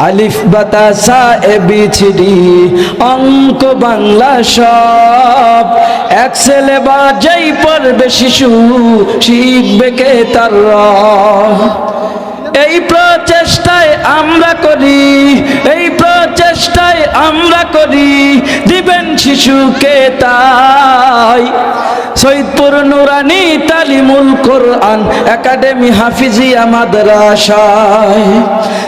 আলিফ বাতা সা A B C D অঙ্ক বাংলা সব এক ছেলে বা যেই পড়বে শিশু শিখবে কে তার র। এই প্রচেষ্টায় আমরা করি, এই প্রচেষ্টায় আমরা করি, দিবেন শিশুকে তাই। সৈয়দপুর নুরানি তালিমুল কোরআন একাডেমি হাফিজিয়া মাদ্রাসায়,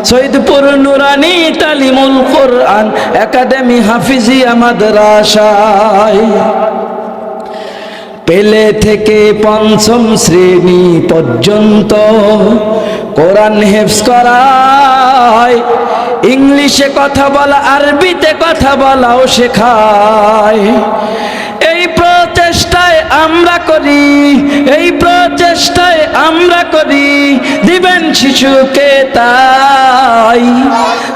সৈয়দপুর নুরানি তালিমুল কোরআন একাডেমি হাফিজিয়া মাদ্রাসায় পেলে থেকে পঞ্চম শ্রেণী পর্যন্ত কোরআন হেফজ করায়, ইংলিশে কথা বলা আরবিতে কথা বলাও শেখায়। এই প্রচেষ্টায় আমরা করি, এই প্রচেষ্টায় আমরা করি, দিবেন শিশুকে তাই।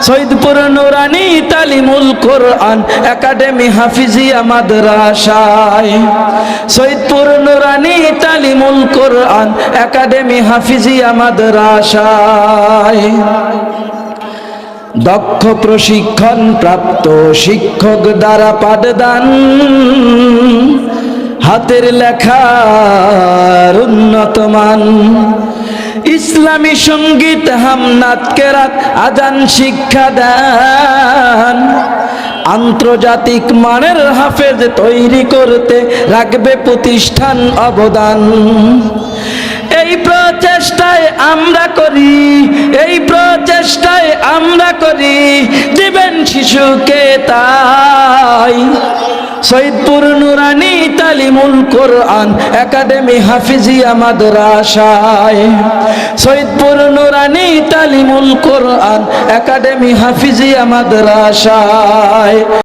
সৈয়দপুর নুরানি তালিমুল কোরআন একাডেমি হাফিজিয়া মাদ্রাসায়, সৈয়দপুর নুরানি তালিমুল কোরআন একাডেমি হাফিজিয়া মাদ্রাসায় দক্ষ প্রশিক্ষণ প্রাপ্ত শিক্ষক দ্বারা পাঠদান, হাতের লেখার উন্নত মান, ইসলামী সঙ্গীত হামনাত কেরাত আজান শিক্ষা দেন, আন্তর্জাতিক মানের হাফেজ তৈরি করতে রাখবে প্রতিষ্ঠান অবদান। এই প্রচেষ্টায় আমরা করি, এই প্রচেষ্টায় আমরা করি, দিবেন শিশুকে তাই। সৈয়দপুর নুরানি তালিমুল কোরআন একাডেমি হাফিজিয়া মাদ্রাসায়, সৈয়দপুর নুরানি তালিমুল কোরআন একাডেমি হাফিজিয়া মাদ্রাসায়।